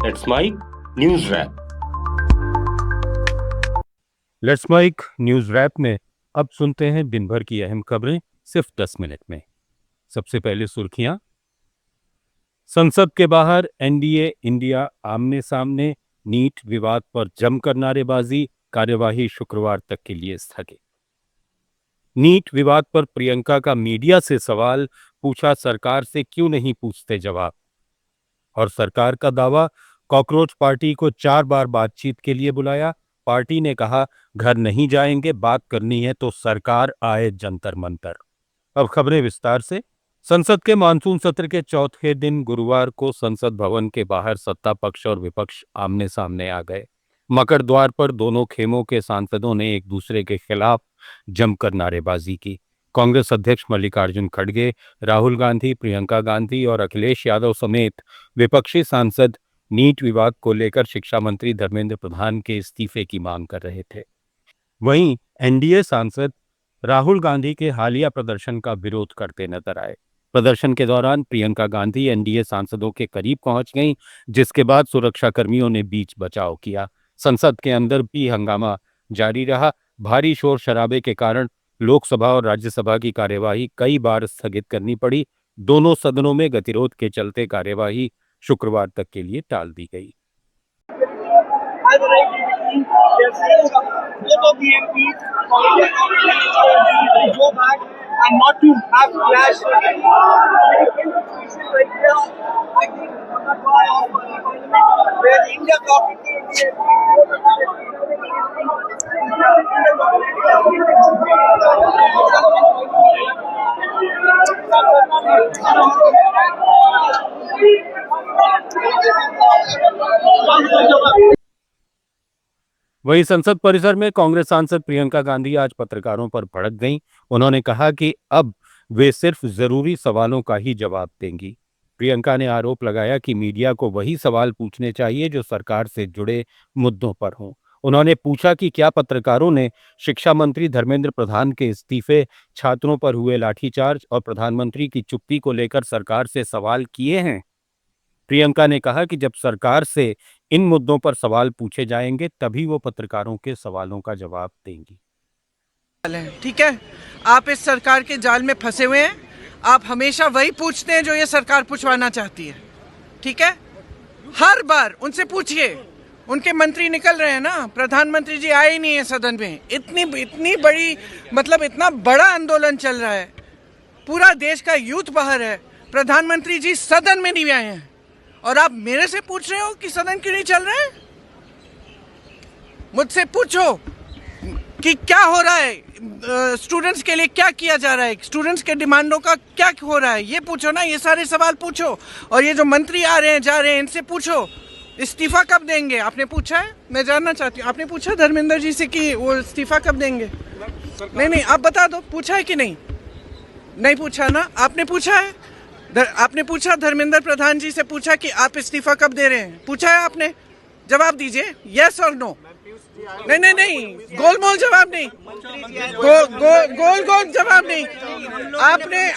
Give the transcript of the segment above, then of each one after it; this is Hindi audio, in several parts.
Let's mic news wrap. Let's mic news wrap में अब सुनते हैं दिन भर की अहम खबरें सिर्फ 10 मिनट में। सबसे पहले सुर्खियां। संसद के बाहर एनडीए इंडिया आमने सामने, नीट विवाद पर जमकर नारेबाजी, कार्यवाही शुक्रवार तक के लिए स्थगित। नीट विवाद पर प्रियंका का मीडिया से सवाल, पूछा सरकार से क्यों नहीं पूछते जवाब। और सरकार का दावा, कॉकरोच पार्टी को 4 बार बातचीत के लिए बुलाया, पार्टी ने कहा घर नहीं जाएंगे, बात करनी है तो सरकार आए जंतर मंतर। अब खबरें विस्तार से। संसद के मानसून सत्र के चौथे दिन गुरुवार को संसद भवन के बाहर सत्ता पक्ष और विपक्ष आमने सामने आ गए। मकर द्वार पर दोनों खेमों के सांसदों ने एक दूसरे के खिलाफ जमकर नारेबाजी की। कांग्रेस अध्यक्ष मल्लिकार्जुन खड़गे, राहुल गांधी, प्रियंका गांधी और अखिलेश यादव समेत विपक्षी सांसद नीट विवाद को लेकर शिक्षा मंत्री धर्मेंद्र प्रधान के इस्तीफे की मांग कर रहे थे। वहीं एनडीए सांसद राहुल गांधी के हालिया प्रदर्शन का विरोध करते नजर आए। प्रदर्शन के दौरान प्रियंका गांधी एनडीए सांसदों के करीब पहुंच गईं, जिसके बाद सुरक्षा कर्मियों ने बीच बचाव किया। संसद के अंदर भी हंगामा जारी रहा। भारी शोर शराबे के कारण लोकसभा और राज्यसभा की कार्यवाही कई बार स्थगित करनी पड़ी। दोनों सदनों में गतिरोध के चलते कार्यवाही शुक्रवार तक के लिए टाल दी गई। And not to have clash. Where India वहीं संसद परिसर में कांग्रेस सांसद प्रियंका गांधी आज पत्रकारों पर भड़क गईं। उन्होंने कहा कि अब वे सिर्फ जरूरी सवालों का ही जवाब देंगी। प्रियंका ने आरोप लगाया कि मीडिया को वही सवाल पूछने चाहिए जो सरकार से जुड़े मुद्दों पर हों। उन्होंने पूछा कि क्या पत्रकारों ने शिक्षा मंत्री धर्मेंद्र प्रधान के इस्तीफे, छात्रों पर हुए लाठीचार्ज और प्रधानमंत्री की चुप्पी को लेकर सरकार से सवाल किए हैं। प्रियंका ने कहा कि जब सरकार से इन मुद्दों पर सवाल पूछे जाएंगे तभी वो पत्रकारों के सवालों का जवाब देंगी। ठीक है, आप इस सरकार के जाल में फंसे हुए हैं। आप हमेशा वही पूछते हैं जो ये सरकार पूछवाना चाहती है। ठीक है, हर बार उनसे पूछिए। उनके मंत्री निकल रहे हैं ना, प्रधानमंत्री जी आए ही नहीं है सदन में। इतनी बड़ी मतलब इतना बड़ा आंदोलन चल रहा है, पूरा देश का यूथ बाहर है, प्रधानमंत्री जी सदन में नहीं आए हैं और आप मेरे से पूछ रहे हो कि सदन क्यों नहीं चल रहे हैं। मुझसे पूछो कि क्या हो रहा है, स्टूडेंट्स के लिए क्या किया जा रहा है, स्टूडेंट्स के डिमांडों का क्या हो रहा है, ये पूछो ना। ये सारे सवाल पूछो। और ये जो मंत्री आ रहे हैं जा रहे हैं, इनसे पूछो इस्तीफा कब देंगे। आपने पूछा है? मैं जानना चाहती हूँ, आपने पूछा धर्मेंद्र जी से कि वो इस्तीफा कब देंगे? नहीं, आप बता दो, पूछा है कि नहीं? नहीं पूछा ना। आपने पूछा है? आपने पूछा धर्मेंद्र प्रधान जी से पूछा कि आप इस्तीफा कब दे रहे हैं? पूछा है आपने? जवाब दीजिए, यस और नो। नहीं, गोलमोल जवाब नहीं, गोल जवाब नहीं। आपने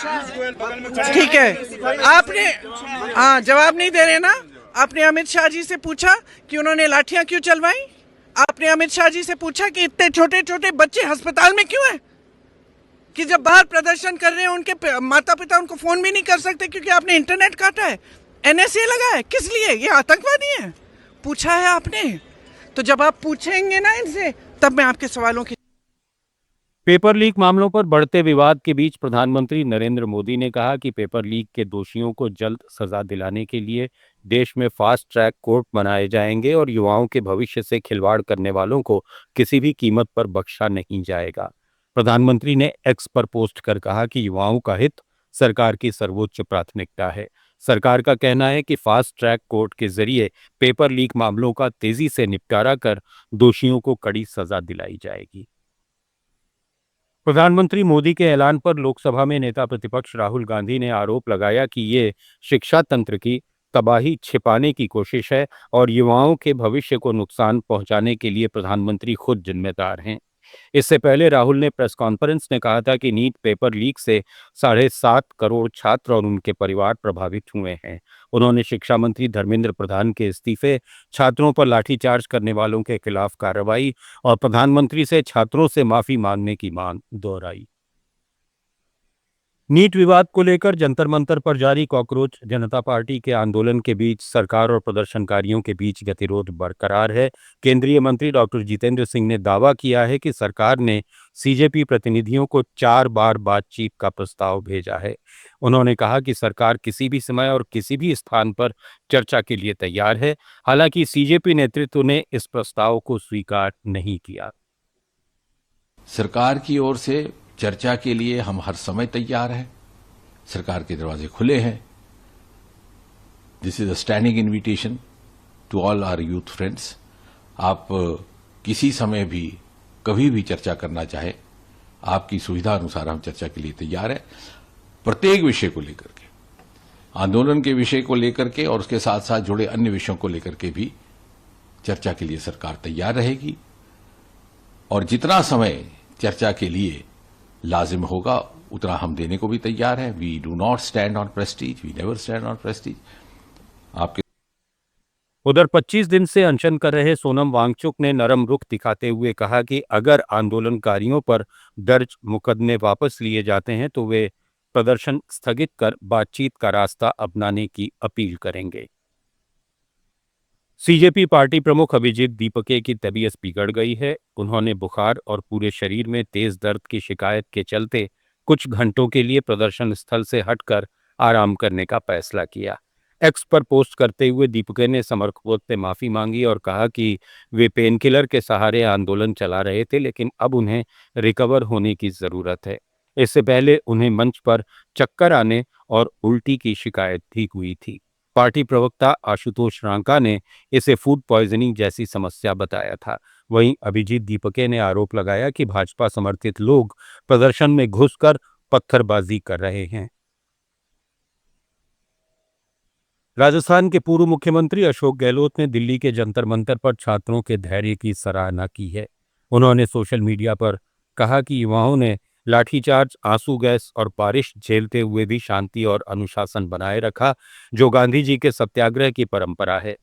ठीक है, आपने हाँ जवाब नहीं दे रहे ना। आपने अमित शाह जी से पूछा कि उन्होंने लाठियां क्यों चलवाई? आपने अमित शाह जी से पूछा कि इतने छोटे छोटे बच्चे अस्पताल में क्यों हैं? कि जब बाहर प्रदर्शन कर रहे हैं उनके माता पिता उनको फोन भी नहीं कर सकते क्योंकि आपने इंटरनेट काटा है, एनएसए लगा है। किस लिए? ये आतंकवादी है। पूछा है आपने? तो जब आप पूछेंगे ना इनसे, तब मैं आपके सवालों की। पेपर लीक मामलों पर बढ़ते विवाद के बीच प्रधानमंत्री नरेंद्र मोदी ने कहा कि पेपर लीक के दोषियों को जल्द सजा दिलाने के लिए देश में फास्ट ट्रैक कोर्ट बनाए जाएंगे और युवाओं के भविष्य से खिलवाड़ करने वालों को किसी भी कीमत पर बख्शा नहीं जाएगा। प्रधानमंत्री ने एक्स पर पोस्ट कर कहा कि युवाओं का हित सरकार की सर्वोच्च प्राथमिकता है। सरकार का कहना है कि फास्ट ट्रैक कोर्ट के जरिए पेपर लीक मामलों का तेजी से निपटारा कर दोषियों को कड़ी सजा दिलाई जाएगी। प्रधानमंत्री मोदी के ऐलान पर लोकसभा में नेता प्रतिपक्ष राहुल गांधी ने आरोप लगाया कि ये शिक्षा तंत्र की तबाही छिपाने की कोशिश है और युवाओं के भविष्य को नुकसान पहुंचाने के लिए प्रधानमंत्री खुद जिम्मेदार हैं। इससे पहले राहुल ने प्रेस कॉन्फ्रेंस में कहा था कि नीट पेपर लीक से 7.5 करोड़ छात्र और उनके परिवार प्रभावित हुए हैं। उन्होंने शिक्षा मंत्री धर्मेंद्र प्रधान के इस्तीफे, छात्रों पर लाठीचार्ज करने वालों के खिलाफ कार्रवाई और प्रधानमंत्री से छात्रों से माफी मांगने की मांग दोहराई। नीट विवाद को लेकर जंतर मंतर पर जारी कॉकरोच जनता पार्टी के आंदोलन के बीच सरकार और प्रदर्शनकारियों के बीच गतिरोध बरकरार है। केंद्रीय मंत्री डॉक्टर जितेंद्र सिंह ने दावा किया है कि सरकार ने सीजेपी प्रतिनिधियों को 4 बार बातचीत का प्रस्ताव भेजा है। उन्होंने कहा कि सरकार किसी भी समय और किसी भी स्थान पर चर्चा के लिए तैयार है। हालांकि सीजेपी नेतृत्व ने इस प्रस्ताव को स्वीकार नहीं किया। सरकार की ओर से चर्चा के लिए हम हर समय तैयार हैं। सरकार के दरवाजे खुले हैं। This is a standing invitation to all our youth friends. आप किसी समय भी कभी भी चर्चा करना चाहे, आपकी सुविधा अनुसार हम चर्चा के लिए तैयार हैं। प्रत्येक विषय को लेकर के, आंदोलन के विषय को लेकर के और उसके साथ साथ जुड़े अन्य विषयों को लेकर के भी चर्चा के लिए सरकार तैयार रहेगी। और जितना समय चर्चा के लिए लाजिम होगा उतना हम देने को भी तैयार है। We do not stand on prestige, we never stand on prestige. आपके उधर 25 दिन से अनशन कर रहे सोनम वांगचुक ने नरम रुख दिखाते हुए कहा कि अगर आंदोलनकारियों पर दर्ज मुकदमे वापस लिए जाते हैं तो वे प्रदर्शन स्थगित कर बातचीत का रास्ता अपनाने की अपील करेंगे। सीजेपी पार्टी प्रमुख अभिजीत दीपके की तबीयत बिगड़ गई है। उन्होंने बुखार और पूरे शरीर में तेज दर्द की शिकायत के चलते कुछ घंटों के लिए प्रदर्शन स्थल से हटकर आराम करने का फैसला किया। एक्स पर पोस्ट करते हुए दीपके ने समर्थकों से माफी मांगी और कहा कि वे पेनकिलर के सहारे आंदोलन चला रहे थे, लेकिन अब उन्हें रिकवर होने की जरूरत है। इससे पहले उन्हें मंच पर चक्कर आने और उल्टी की शिकायत भी हुई थी। पार्टी प्रवक्ता आशुतोष रांका ने इसे फूड पॉइजनिंग जैसी समस्या बताया था। वहीं अभिजीत दीपके ने आरोप लगाया कि भाजपा समर्थित लोग प्रदर्शन में घुसकर पत्थरबाजी कर रहे हैं। राजस्थान के पूर्व मुख्यमंत्री अशोक गहलोत ने दिल्ली के जंतर मंतर पर छात्रों के धैर्य की सराहना की है। उन्होंने सोशल मीडिया पर कहा कि युवाओं ने लाठीचार्ज, आंसू गैस और बारिश झेलते हुए भी शांति और अनुशासन बनाए रखा, जो गांधी जी के सत्याग्रह की परंपरा है।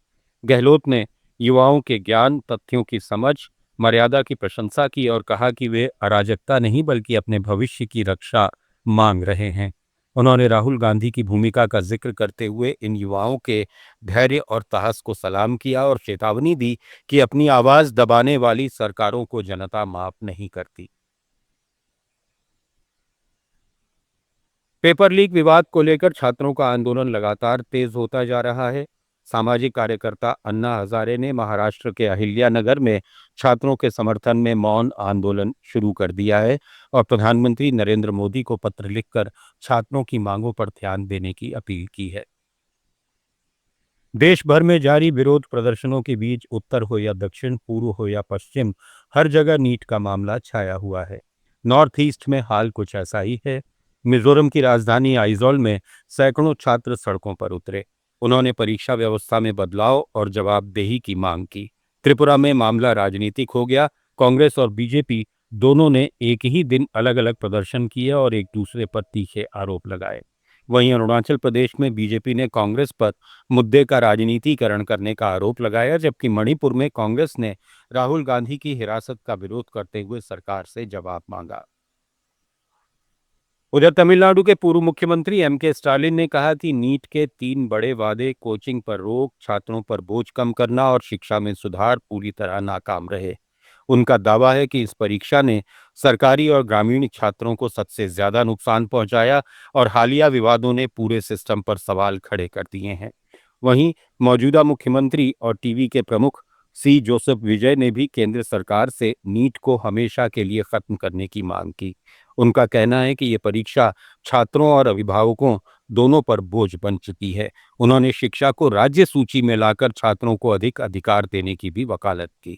गहलोत ने युवाओं के ज्ञान, तथ्यों की समझ, मर्यादा की प्रशंसा की और कहा कि वे अराजकता नहीं बल्कि अपने भविष्य की रक्षा मांग रहे हैं। उन्होंने राहुल गांधी की भूमिका का जिक्र करते हुए इन युवाओं के धैर्य और साहस को सलाम किया और चेतावनी दी कि अपनी आवाज दबाने वाली सरकारों को जनता माफ नहीं करती। पेपर लीक विवाद को लेकर छात्रों का आंदोलन लगातार तेज होता जा रहा है। सामाजिक कार्यकर्ता अन्ना हजारे ने महाराष्ट्र के अहिल्यानगर में छात्रों के समर्थन में मौन आंदोलन शुरू कर दिया है और प्रधानमंत्री नरेंद्र मोदी को पत्र लिखकर छात्रों की मांगों पर ध्यान देने की अपील की है। देश भर में जारी विरोध प्रदर्शनों के बीच उत्तर हो या दक्षिण, पूर्व हो या पश्चिम, हर जगह नीट का मामला छाया हुआ है। नॉर्थ ईस्ट में हाल कुछ ऐसा ही है। मिजोरम की राजधानी आइजोल में सैकड़ों छात्र सड़कों पर उतरे। उन्होंने परीक्षा व्यवस्था में बदलाव और जवाबदेही की मांग की। त्रिपुरा में मामला राजनीतिक हो गया। कांग्रेस और बीजेपी दोनों ने एक ही दिन अलग अलग प्रदर्शन किए और एक दूसरे पर तीखे आरोप लगाए। वहीं अरुणाचल प्रदेश में बीजेपी ने कांग्रेस पर मुद्दे का राजनीतिकरण करने का आरोप लगाया, जबकि मणिपुर में कांग्रेस ने राहुल गांधी की हिरासत का विरोध करते हुए सरकार से जवाब मांगा। उधर तमिलनाडु के पूर्व मुख्यमंत्री एम.के. स्टालिन ने कहा कि नीट के 3 बड़े वादे, कोचिंग पर रोक, छात्रों पर बोझ कम करना और शिक्षा में सुधार, पूरी तरह नाकाम रहे। उनका दावा है कि इस परीक्षा ने सरकारी और ग्रामीण छात्रों को सबसे ज्यादा नुकसान पहुंचाया और हालिया विवादों ने पूरे सिस्टम पर सवाल खड़े कर दिए हैं। वहीं मौजूदा मुख्यमंत्री और टीवी के प्रमुख सी जोसेफ विजय ने भी केंद्र सरकार से नीट को हमेशा के लिए खत्म करने की मांग की। उनका कहना है कि ये परीक्षा छात्रों और अभिभावकों दोनों पर बोझ बन चुकी है। उन्होंने शिक्षा को राज्य सूची में लाकर छात्रों को अधिक अधिकार देने की भी वकालत की।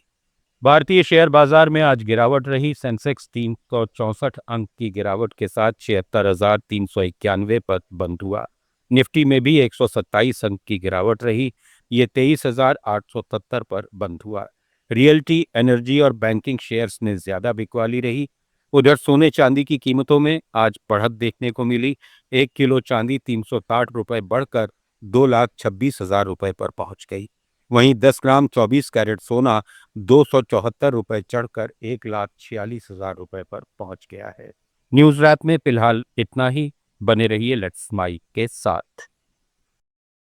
भारतीय शेयर बाजार में आज गिरावट रही। सेंसेक्स 364 अंक की गिरावट के साथ 76,391 पर बंद हुआ। निफ्टी में भी 127 अंक की गिरावट रही। ये 23,870 पर बंद हुआ। रियल्टी, एनर्जी और बैंकिंग शेयर्स ने ज्यादा बिकवाली रही। उधर सोने चांदी की कीमतों में आज बढ़त देखने को मिली। 1 किलो चांदी 360 रुपए बढ़कर 2,26,000 रुपए पर पहुंच गई। वहीं 10 ग्राम 24 कैरेट सोना 274 रुपए चढ़कर 1,46,000 रुपए पर पहुंच गया है। न्यूज रैप में फिलहाल इतना ही। बने रहिए लेट्स स्माइल के साथ।